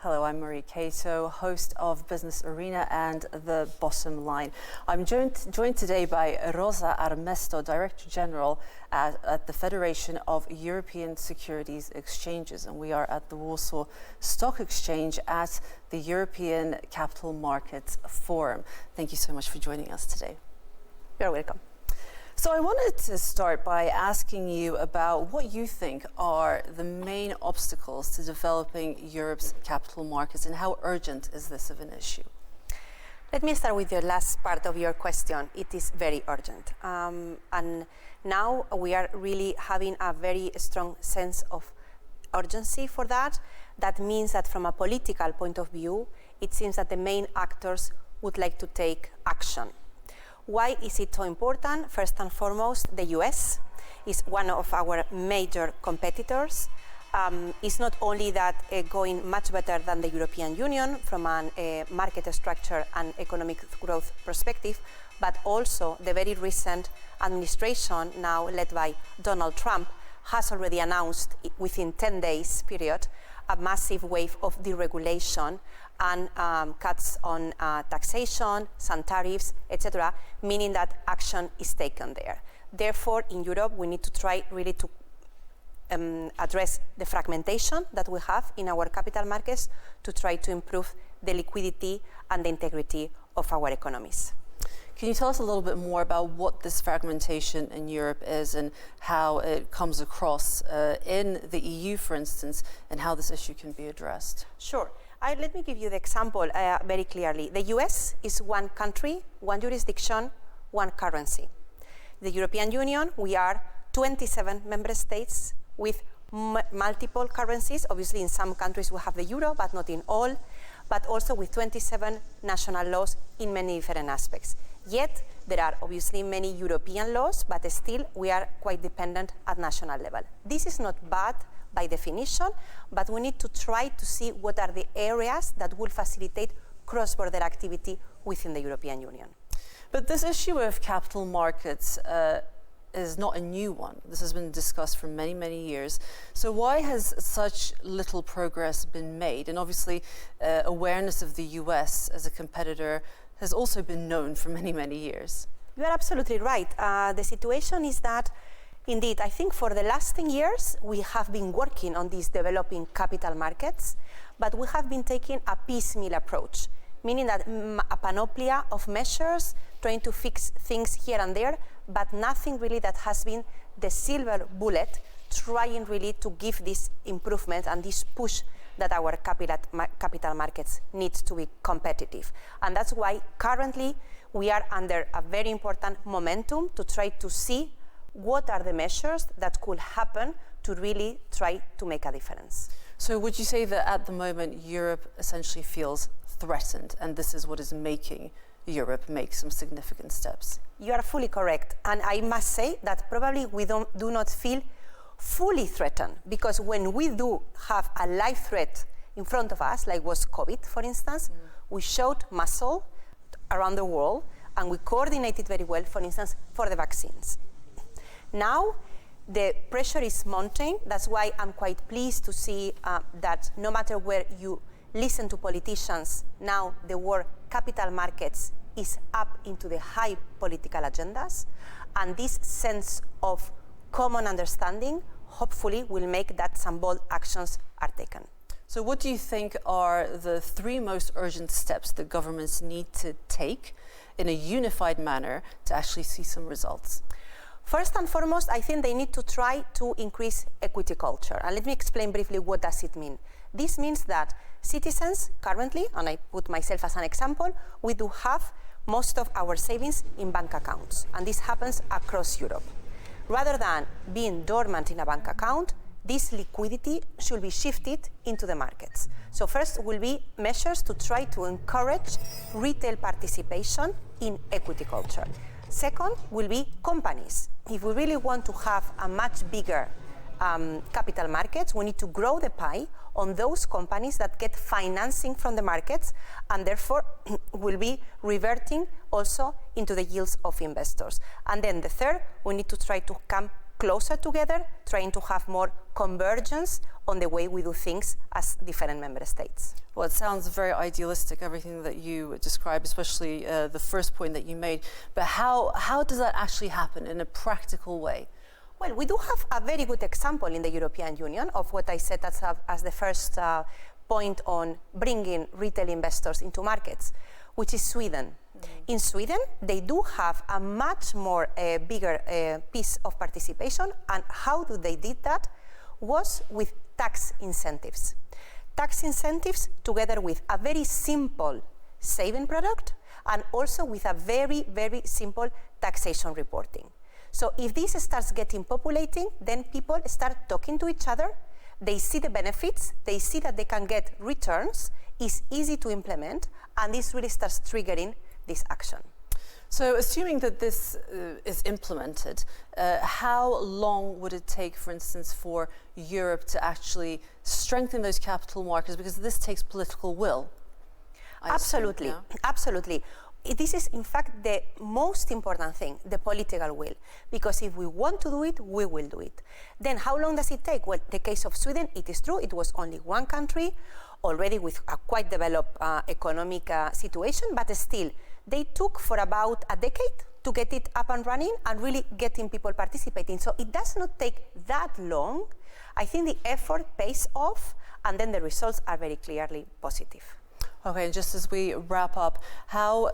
Hello, I'm Marie Cato, host of Business Arena and The Bottom Line. I'm joined today by Rosa Armesto, Director General at the Federation of European Securities Exchanges, and we are at the Warsaw Stock Exchange at the European Capital Markets Forum. Thank you so much for joining us today. You're welcome. So I wanted to start by asking you about what you think are the main obstacles to developing Europe's capital markets and how urgent is this of an issue? Let me start with the last part of your question. It is very urgent. And now we are really having a very strong sense of urgency for that. That means that from a political point of view, it seems that the main actors would like to take action. Why is it so important? First and foremost, the US is one of our major competitors. It's not only that going much better than the European Union from a market structure and economic growth perspective, but also the very recent administration, now led by Donald Trump, has already announced within 10 days period a massive wave of deregulation and cuts on taxation, some tariffs, etc., meaning that action is taken there. Therefore, in Europe, we need to try really to address the fragmentation that we have in our capital markets to try to improve the liquidity and the integrity of our economies. Can you tell us a little bit more about what this fragmentation in Europe is and how it comes across in the EU, for instance, and how this issue can be addressed? Sure. Let me give you the example very clearly. The US is one country, one jurisdiction, one currency. The European Union, we are 27 member states with multiple currencies. Obviously, in some countries we have the euro, but not in all, but also with 27 national laws in many different aspects. Yet, there are obviously many European laws, but still we are quite dependent at national level. This is not bad by definition, but we need to try to see what are the areas that will facilitate cross-border activity within the European Union. But this issue of capital markets is not a new one. This has been discussed for many, many years. So why has such little progress been made? And obviously, awareness of the US as a competitor has also been known for many, many years. You are absolutely right. The situation is that, indeed, I think for the last 10 years, we have been working on these developing capital markets, but we have been taking a piecemeal approach, meaning that a panoplia of measures, trying to fix things here and there, but nothing really that has been the silver bullet, trying really to give this improvement and this push that our capital markets need to be competitive. And that's why currently we are under a very important momentum to try to see what are the measures that could happen to really try to make a difference. So would you say that at the moment Europe essentially feels threatened, and this is what is making Europe make some significant steps? You are fully correct. And I must say that probably we do not feel fully threatened, because when we do have a live threat in front of us, like was COVID, for instance, we showed muscle around the world and we coordinated very well, for instance, for the vaccines. Now, the pressure is mounting. That's why I'm quite pleased to see that no matter where you listen to politicians, now the word capital markets is up into the high political agendas. And this sense of common understanding hopefully will make that some bold actions are taken. So what do you think are the three most urgent steps that governments need to take in a unified manner to actually see some results? First and foremost, I think they need to try to increase equity culture. And let me explain briefly what does it mean. This means that citizens currently, and I put myself as an example, we do have most of our savings in bank accounts. And this happens across Europe. Rather than being dormant in a bank account, this liquidity should be shifted into the markets. So first will be measures to try to encourage retail participation in equity culture. Second will be companies. If we really want to have a much bigger capital markets, we need to grow the pie on those companies that get financing from the markets and therefore will be reverting also into the yields of investors. And then the third, we need to try to come closer together, trying to have more convergence on the way we do things as different member states. Well, it sounds very idealistic, everything that you described, especially the first point that you made. But how does that actually happen in a practical way? Well, we do have a very good example in the European Union of what I said as the first point on bringing retail investors into markets, which is Sweden. In Sweden, they do have a much more bigger piece of participation, and how do they did that was with tax incentives. Tax incentives together with a very simple saving product and also with a very, very simple taxation reporting. So if this starts getting populating, then people start talking to each other, they see the benefits, they see that they can get returns, it's easy to implement, and this really starts triggering this action. So assuming that this is implemented, how long would it take, for instance, for Europe to actually strengthen those capital markets? Because this takes political will. Absolutely, absolutely. This is, in fact, the most important thing, the political will. Because if we want to do it, we will do it. Then how long does it take? Well, the case of Sweden, it is true, it was only one country, already with a quite developed economic situation, but still, they took for about a decade to get it up and running and really getting people participating. So it does not take that long. I think the effort pays off, and then the results are very clearly positive. Okay, and just as we wrap up, how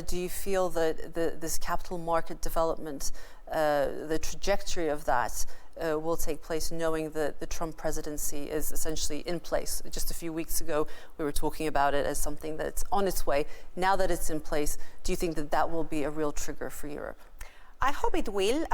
do you feel that this capital market development, the trajectory of that will take place, knowing that the Trump presidency is essentially in place? Just a few weeks ago, we were talking about it as something that's on its way. Now that it's in place, do you think that that will be a real trigger for Europe? I hope it will.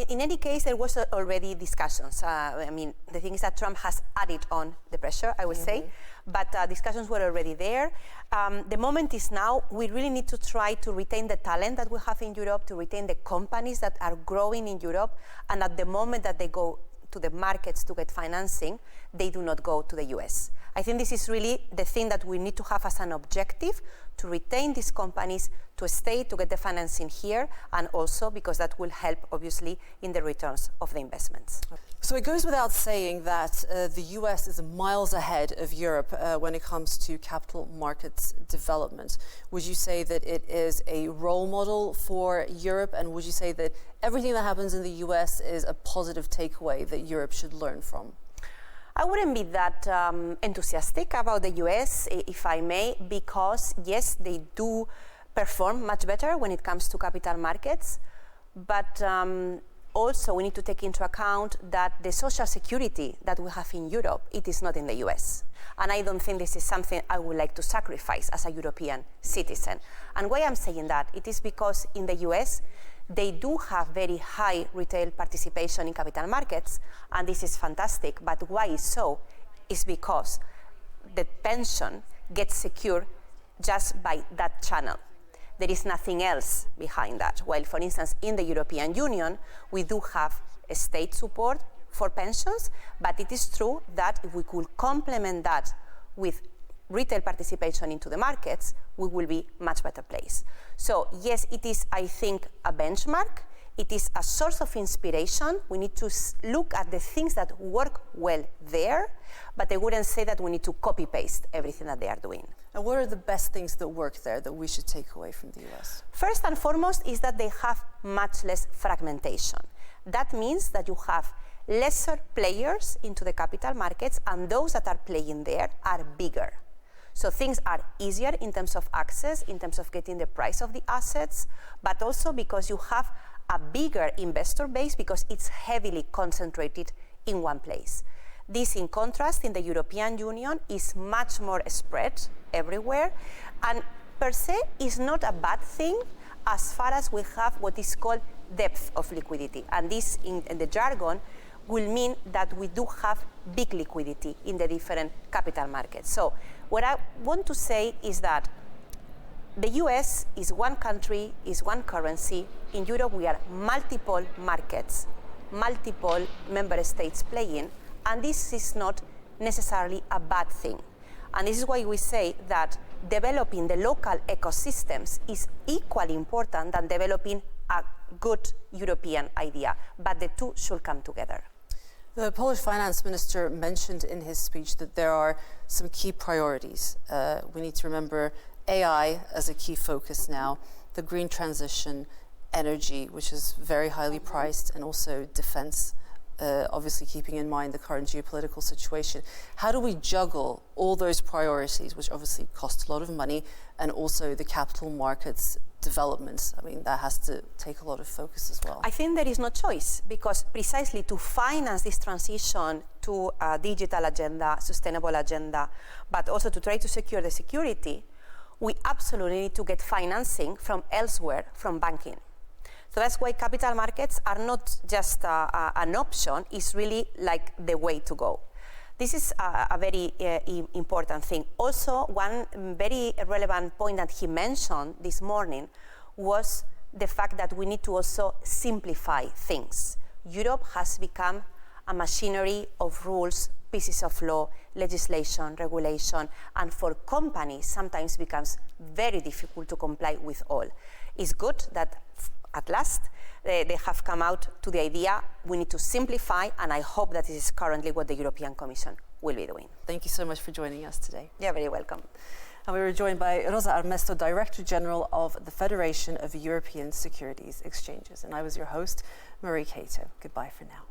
In any case, there was already discussions. I mean, the thing is that Trump has added on the pressure, I would say, but discussions were already there. The moment is now. We really need to try to retain the talent that we have in Europe, to retain the companies that are growing in Europe, and at the moment that they go to the markets to get financing, they do not go to the US. I think this is really the thing that we need to have as an objective, to retain these companies, to stay, to get the financing here, and also because that will help, obviously, in the returns of the investments. So it goes without saying that the US is miles ahead of Europe when it comes to capital markets development. Would you say that it is a role model for Europe, and would you say that everything that happens in the US is a positive takeaway that Europe should learn from? I wouldn't be that enthusiastic about the US, if I may, because yes, they do perform much better when it comes to capital markets, but also we need to take into account that the social security that we have in Europe, it is not in the US. And I don't think this is something I would like to sacrifice as a European citizen. And why I'm saying that, it is because in the US, they do have very high retail participation in capital markets, and this is fantastic. But why is so? Is because the pension gets secured just by that channel. There is nothing else behind that. While, for instance, in the European Union, we do have state support for pensions, but it is true that if we could complement that with retail participation into the markets, we will be much better placed. So yes, it is, I think, a benchmark. It is a source of inspiration. We need to look at the things that work well there, but I wouldn't say that we need to copy-paste everything that they are doing. And what are the best things that work there that we should take away from the US? First and foremost is that they have much less fragmentation. That means that you have lesser players into the capital markets, and those that are playing there are bigger. So things are easier in terms of access, in terms of getting the price of the assets, but also because you have a bigger investor base because it's heavily concentrated in one place. This, in contrast, in the European Union is much more spread everywhere, and per se is not a bad thing as far as we have what is called depth of liquidity. And this, in the jargon, will mean that we do have big liquidity in the different capital markets. So what I want to say is that the US is one country, is one currency. In Europe, we are multiple markets, multiple member states playing, and this is not necessarily a bad thing. And this is why we say that developing the local ecosystems is equally important than developing a good European idea, but the two should come together. The Polish finance minister mentioned in his speech that there are some key priorities. We need to remember AI as a key focus now, the green transition, energy, which is very highly priced, and also defense, obviously keeping in mind the current geopolitical situation. How do we juggle all those priorities, which obviously cost a lot of money, and also the capital markets developments? I mean, that has to take a lot of focus as well. I think there is no choice, because precisely to finance this transition to a digital agenda, sustainable agenda, but also to try to secure the security, we absolutely need to get financing from elsewhere, from banking. So that's why capital markets are not just an option, it's really like the way to go. This is a very important thing. Also, one very relevant point that he mentioned this morning was the fact that we need to also simplify things. Europe has become a machinery of rules, pieces of law, legislation, regulation, and for companies sometimes becomes very difficult to comply with all. It's good that at last they have come out to the idea we need to simplify, and I hope that this is currently what the European Commission will be doing. Thank you so much for joining us today. You're very welcome. And we were joined by Rosa Armesto, Director General of the Federation of European Securities Exchanges. And I was your host, Marie Cato. Goodbye for now.